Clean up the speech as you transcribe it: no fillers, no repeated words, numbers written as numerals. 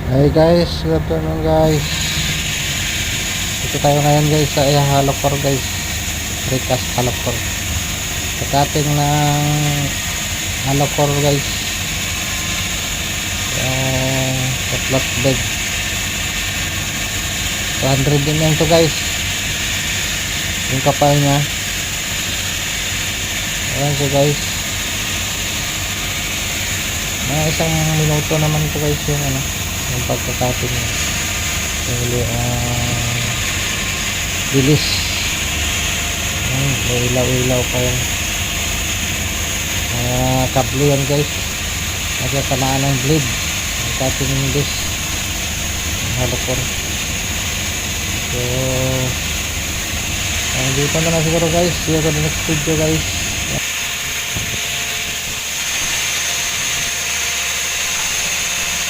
Hey guys, good afternoon guys. Ito tayo ngayon guys sa halokor guys. Recast halokor. Pagkating ng halokor guys. Sa flat bed. 200 din yan to guys. Yung kapal niya. Ayan siya guys. Mga isang minuto naman to guys yung yung pagkakating niya. Bilis. May ilaw-ilaw pa yan. Kable yan guys. Nagkatamaan ng blade. Cutting this halokor. So dito na lang siguro guys. See you on the next video guys.